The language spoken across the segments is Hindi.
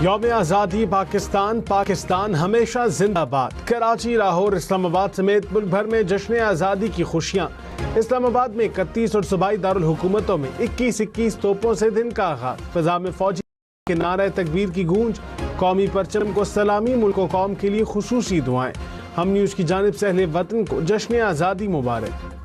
यौम आज़ादी पाकिस्तान, पाकिस्तान हमेशा जिंदाबाद। कराची, लाहौर, इस्लामाबाद समेत मुल्क भर में जश्न आज़ादी की खुशियाँ। इस्लामाबाद में 31 और सूबाई दारुल हुकूमतों में 21-21 तोपों से दिन का आगाज। फिजा में फौजी के नारे तकबीर की गूंज, कौमी परचम को सलामी, मुल्क व कौम के लिए खुसूसी दुआएं। हम न्यूज़ की जानिब से अहले वतन को जश्न आज़ादी मुबारक।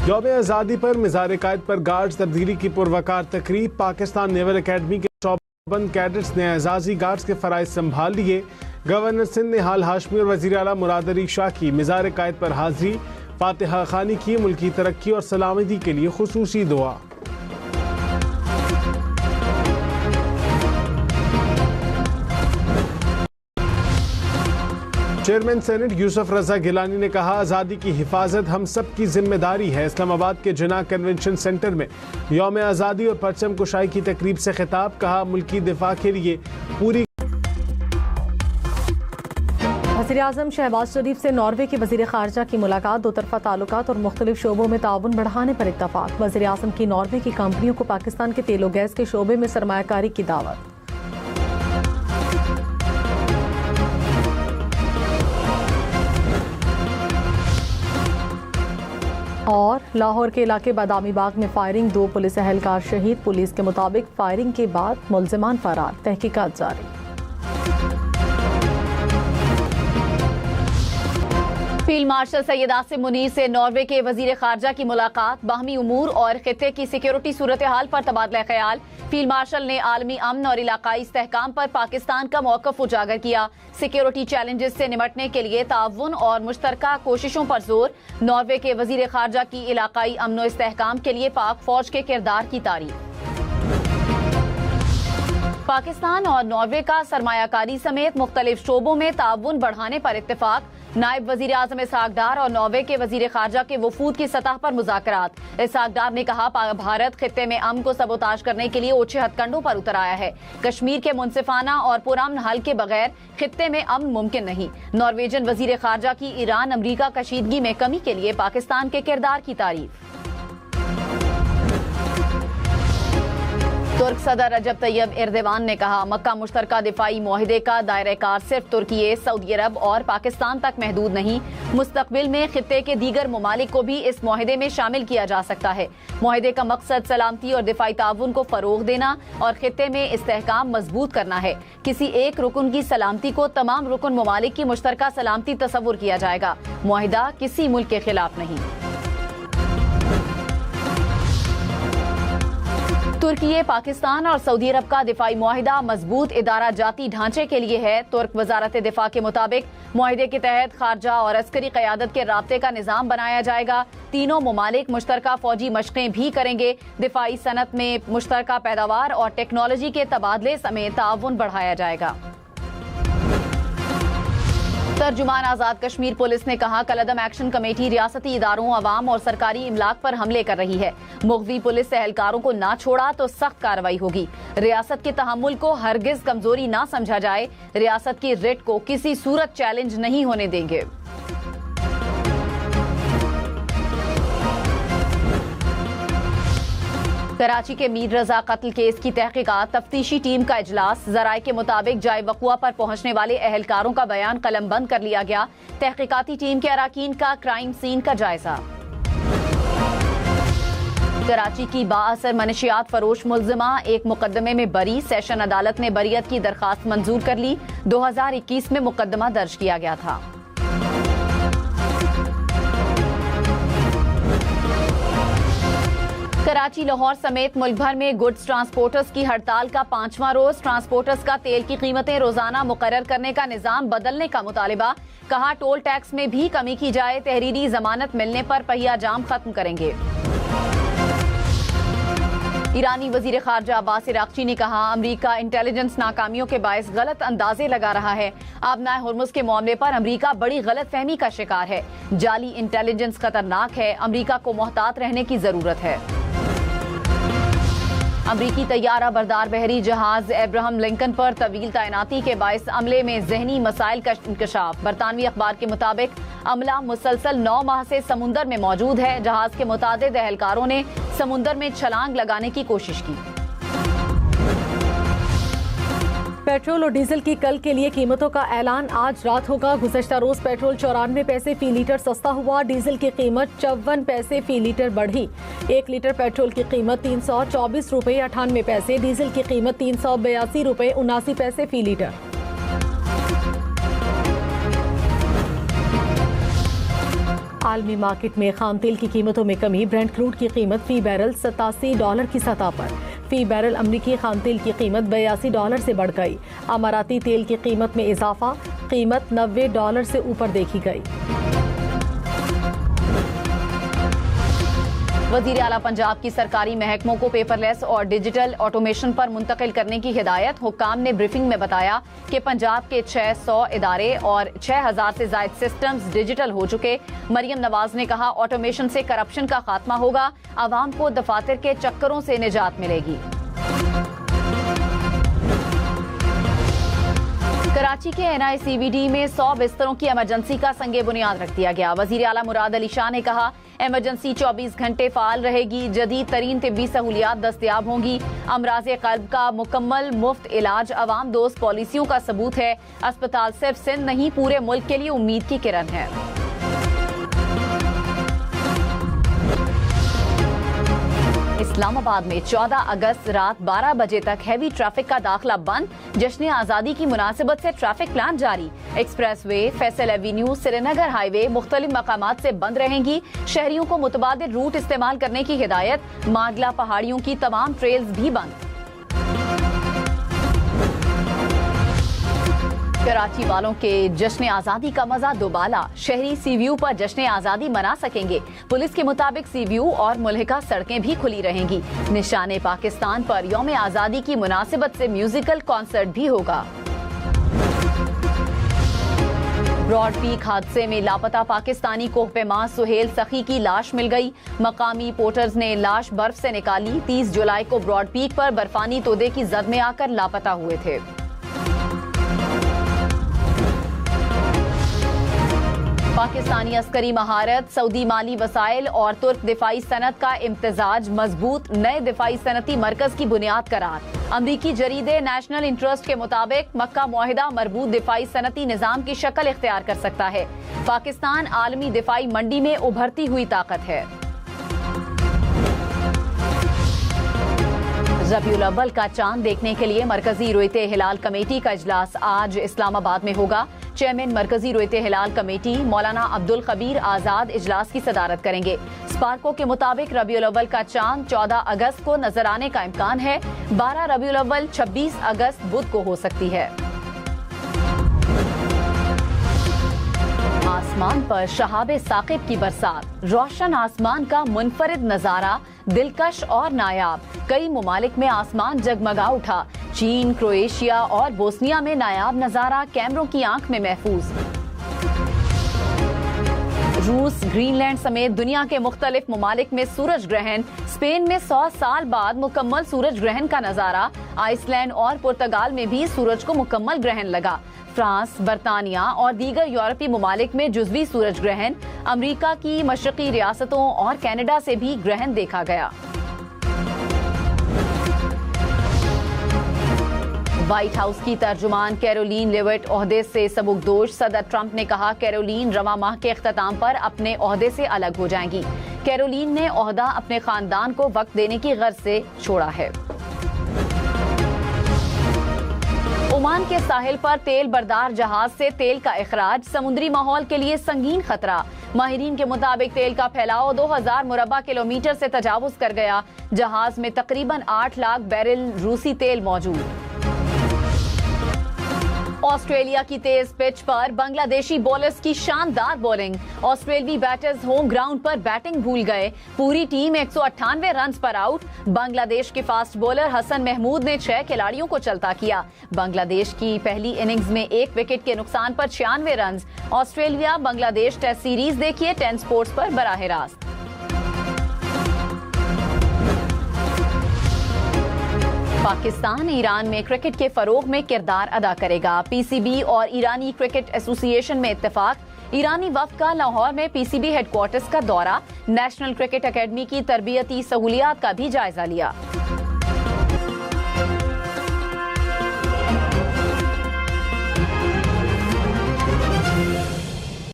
यौम आज़ादी पर मिज़ार कायद पर गार्ड्स तब्दीली की पुरवकार तकरीब। पाकिस्तान नेवल अकेडमी के 54 कैडेट्स ने एजाजी गार्ड्स के फराइज संभाल लिए। गवर्नर सिंध ने हाल हाशमी और वज़ीर आला मुराद अली शाह की मिज़ार कायद पर हाजिरी। फातिहा खानी की मुल्की तरक्की और सलामती के लिए खुसूसी दुआ। चेयरमैन सेनेट यूसुफ रजा गिलानी ने कहा, आज़ादी की हिफाजत हम सब की जिम्मेदारी है। इस्लामाबाद के जिन्ना कन्वेंशन सेंटर में यौम आज़ादी और परचम कुशाई की तकरीब से खिताब। कहा, मुल्की दिफा के लिए पूरी। वज़ीर-ए-आज़म शहबाज शरीफ से नॉर्वे के वज़ीर ख़ारजा की मुलाकात। दो तरफ़ा ताल्लुकात और मुख्तलिफ शोबों में ताउन बढ़ाने पर इत्तफ़ाक़। वज़ीर-ए-आज़म की नॉर्वे की कंपनियों को पाकिस्तान के तेल और गैस के शोबे में सरमायाकारी की दावत। और लाहौर के इलाके बादामी बाग में फायरिंग, 2 पुलिस एहलकार शहीद। पुलिस के मुताबिक फायरिंग के बाद मुल्ज़िमान फरार, तहकीकात जारी। फील्ड मार्शल सैयद आसिम मुनीर से नॉर्वे के वजीर खारजा की मुलाकात। बाहमी उमूर और खित्ते की सिक्योरिटी सूरत हाल पर तबादला ख्याल। फील्ड मार्शल ने आलमी अमन और इलाकाई इस्तेहकाम पर पाकिस्तान का मौक़िफ़ उजागर किया। सिक्योरिटी चैलेंजेस से निपटने के लिए ताउन और मुश्तरका कोशिशों पर जोर। नॉर्वे के वजीर खारजा की इलाकाई अमन और इस्तेहकाम के लिए पाक फौज के किरदार की तारीफ। पाकिस्तान और नॉर्वे का सरमायाकारी समेत मुख्तलिफ शोबों में ताउन बढ़ाने पर इत्तेफाक। नायब वजीर आजम इसहाक डार और नॉर्वे के वजीर खारजा के वफूद की सतह पर मुज़ाकरात। इसहाक डार ने कहा, भारत खित्ते में अमन को सबोताज करने के लिए ओछे हथकंडों पर उतर आया है। कश्मीर के मुनसिफाना और पुरअमन हल के बगैर खित्ते में अमन मुमकिन नहीं। नॉर्वेजन वजीर खारजा की ईरान अमरीका कशीदगी में कमी के लिए पाकिस्तान के किरदार की तारीफ। तुर्क सदर रजब तैयब एर्दोगान ने कहा, मक्का मुश्तरका दिफाई मुआहिदे का दायरा-ए-कार सिर्फ तुर्की, सऊदी अरब और पाकिस्तान तक महदूद नहीं। मुस्तकबिल में खित्ते के दीगर ममालिक को भी इस मुआहिदे में शामिल किया जा सकता है। मुआहिदे का मकसद सलामती और दिफाई ताउन को फरोग देना और खित्ते में इस्तेहकाम मजबूत करना है। किसी एक रुकन की सलामती को तमाम रुकन ममालिक की मुश्तरका सलामती तस्वुर किया जाएगा। मुआहिदा किसी मुल्क के खिलाफ नहीं। तुर्की, पाकिस्तान और सऊदी अरब का दिफाई मुआहिदा मजबूत इदारा जाती ढांचे के लिए है। तुर्क वजारत दिफा के मुताबिक मुआहिदे के तहत खारजा और अस्करी क़यादत के राब्ते का निज़ाम बनाया जाएगा। तीनों ममालिक मुश्तरका फौजी मशक़ें भी करेंगे। दिफाई सनत में मुश्तरका पैदावार और टेक्नोलॉजी के तबादले समेत ताउन बढ़ाया जाएगा। तर्जुमान आज़ाद कश्मीर पुलिस ने कहा, कलअदम एक्शन कमेटी रियासती इदारों, अवाम और सरकारी इमलाक पर हमले कर रही है। मुग़वी पुलिस एहलकारों को ना छोड़ा तो सख्त कार्रवाई होगी। रियासत के तहम्मुल को हरगिज कमजोरी ना समझा जाए। रियासत की रिट को किसी सूरत चैलेंज नहीं होने देंगे। कराची के मीर रजा कत्ल केस की तहकीकात, तफ्तीशी टीम का इजलास। जराये के मुताबिक जाए वक़ुआ पर पहुंचने वाले एहलकारों का बयान कलमबंद कर लिया गया। तहकीकाती टीम के अराकीन का क्राइम सीन का जायजा। कराची की बाअसर मनशियात फरोश मुल्जिमा एक मुकदमे में बरी। सेशन अदालत ने बरीयत की दरखास्त मंजूर कर ली। 2021 में मुकदमा दर्ज किया गया था। कराची, लाहौर समेत मुल्क भर में गुड्स ट्रांसपोर्टर्स की हड़ताल का 5वां रोज। ट्रांसपोर्टर्स का तेल की कीमतें रोजाना मुकर्रर करने का निजाम बदलने का मुतालिबा। कहा, टोल टैक्स में भी कमी की जाए। तहरीरी जमानत मिलने पर पहिया जाम खत्म करेंगे। ईरानी वजीर खारजा अब्बास इराक्ची ने कहा, अमरीका इंटेलिजेंस नाकामियों के बायस गलत अंदाजे लगा रहा है। आबनाए हुर्मुज के मामले पर अमरीका बड़ी गलत फहमी का शिकार है। जाली इंटेलिजेंस खतरनाक है। अमरीका को मोहतात रहने की जरूरत है। अमरीकी तैयारा बरदार बहरी जहाज एब्राहम लिंकन पर तवील तैनाती के बायस अमले में जहनी मसाइल का इंकशाफ। बरतानवी अखबार के मुताबिक अमला मुसलसल 9 माह से समुंदर में मौजूद है। जहाज के मुतादिद एहलकारों ने समुंदर में छलांग लगाने की कोशिश की। पेट्रोल और डीजल की कल के लिए कीमतों का ऐलान आज रात होगा। गुज़श्ता रोज पेट्रोल 94 पैसे फी लीटर सस्ता हुआ। डीजल की कीमत 54 पैसे फी लीटर बढ़ी। 1 लीटर पेट्रोल की कीमत 324 रुपये 98 पैसे, डीजल की कीमत 382 रुपये 79 पैसे फी लीटर। आलमी मार्केट में खाम तेल की कीमतों में कमी। ब्रेंट क्रूड की कीमत फी बैरल $87 की सतह पर। फी बैरल अमरीकी खाम तेल की कीमत $82 से बढ़ गई। अमाराती तेल की कीमत में इजाफा, कीमत $90 से ऊपर देखी गई। वजीर आला पंजाब की सरकारी महकमों को पेपरलेस और डिजिटल ऑटोमेशन पर मुंतकिल करने की हिदायत। हुक्काम ने ब्रीफिंग में बताया कि पंजाब के 600 इदारे और 6000 से ज्यादा सिस्टम्स डिजिटल हो चुके। मरियम नवाज ने कहा, ऑटोमेशन से करप्शन का खात्मा होगा, आवाम को दफातर के चक्करों से निजात मिलेगी। कराची के NICVD में 100 बिस्तरों की इमरजेंसी का संगे बुनियाद रख दिया गया। वजीर आला मुराद अली शाह ने कहा, इमरजेंसी 24 घंटे फाल रहेगी, जदीद तरीन तिब्बी सहूलियात दस्तयाब होंगी। अमराज़े क़ल्ब का मुकम्मल मुफ्त इलाज अवाम दोस्त पॉलिसियों का सबूत है। अस्पताल सिर्फ सिंध नहीं, पूरे मुल्क के लिए उम्मीद की किरण है। इस्लामाबाद में 14 अगस्त रात 12 बजे तक हैवी ट्रैफिक का दाखिला बंद। जश्न आज़ादी की मुनासिबत से ट्रैफिक प्लान जारी। Express way, Faisal Avenue, Srinagar highway मुख्तलिफ मकामात से बंद रहेंगी। शहरियों को मुतबादिल रूट इस्तेमाल करने की हिदायत। मागला पहाड़ियों की तमाम ट्रेल्स भी बंद। कराची वालों के जश्न आज़ादी का मजा दोबाला। शहरी सी व्यू पर जश्न आज़ादी मना सकेंगे। पुलिस के मुताबिक सी व्यू और मुल्हिका सड़कें भी खुली रहेंगी। निशाने पाकिस्तान पर यौम आज़ादी की मुनासिबत से म्यूजिकल कॉन्सर्ट भी होगा। ब्रॉड पीक हादसे में लापता पाकिस्तानी कोहपेमा सुहेल सखी की लाश मिल गई। मकामी पोर्टर्स ने लाश बर्फ से निकाली। 30 जुलाई को ब्रॉड पीक पर बर्फानी तोदे की जद में आकर लापता हुए थे। पाकिस्तानी अस्करी महारत, सऊदी माली वसाइल और तुर्क दिफाई सनत का इम्तिजाज मजबूत। नए दिफाई सनती मरकज की बुनियाद करार। अमरीकी जरीदे नेशनल इंटरेस्ट के मुताबिक मक्का मुआहिदा मरबूत दिफाई सनती निजाम की शक्ल इख्तियार कर सकता है। पाकिस्तान आलमी दिफाई मंडी में उभरती हुई ताकत है। रबीउल अव्वल का चांद देखने के लिए मरकजी रुयते हिलाल कमेटी का इजलास आज इस्लामाबाद में होगा। चेयरमैन मरकजी रुयते हिलाल कमेटी मौलाना अब्दुल खबीर आजाद इजलास की सदारत करेंगे। स्पार्को के मुताबिक रबीउल अव्वल का चांद 14 अगस्त को नजर आने का इम्कान है। 12 रबीउल अव्वल 26 अगस्त बुध को हो सकती है। आसमान पर शहाबे साकिब की बरसात। रोशन आसमान का मुनफरिद नजारा दिलकश और नायाब। कई मुमालिक में आसमान जगमगा उठा। चीन, क्रोएशिया और बोस्निया में नायाब नजारा कैमरों की आंख में महफूज। रूस, ग्रीनलैंड समेत दुनिया के मुख्तलिफ मुमालिक में सूरज ग्रहण। स्पेन में 100 साल बाद मुकम्मल सूरज ग्रहण का नजारा। आइसलैंड और पुर्तगाल में भी सूरज को मुकम्मल ग्रहण लगा। फ्रांस, बरतानिया और दीगर यूरोपीय मुमालिक में जुज़वी सूरज ग्रहण। अमेरिका की मशरकी रियासतों और कनाडा से भी ग्रहण देखा गया। व्हाइट हाउस की तर्जुमान कैरोलीन लेविट ओहदे से सबकदोश। सदर ट्रंप ने कहा, कैरोलीन रवा माह के इख्तिताम पर अपने ओहदे से अलग हो जाएंगी। कैरोलीन ने ओहदा अपने खानदान को वक्त देने की गर्ज से छोड़ा है। ओमान के साहिल पर तेल बरदार जहाज से तेल का इखराज। समुद्री माहौल के लिए संगीन खतरा। माहिरीन के मुताबिक तेल का फैलाव 2000 मुरब्बा किलोमीटर से तजावुज कर गया। जहाज में तकरीबन 8 लाख बैरल रूसी तेल मौजूद। ऑस्ट्रेलिया की तेज पिच पर बांग्लादेशी बॉलर्स की शानदार बॉलिंग। ऑस्ट्रेलियाई बैटर्स होम ग्राउंड पर बैटिंग भूल गए। पूरी टीम 198 रन पर आउट। बांग्लादेश के फास्ट बॉलर हसन महमूद ने 6 खिलाड़ियों को चलता किया। बांग्लादेश की पहली इनिंग्स में 1 विकेट के नुकसान पर 96 run. Australia Bangladesh test series देखिए 10 स्पोर्ट्स पर बराह रास्त। पाकिस्तान ईरान में क्रिकेट के फरोग में किरदार अदा करेगा। पीसीबी और ईरानी क्रिकेट एसोसिएशन में इत्तेफाक। ईरानी वफ्द का लाहौर में पीसीबी हेडक्वार्टर्स का दौरा। नेशनल क्रिकेट अकेडमी की तरबियती सहूलियात का भी जायजा लिया।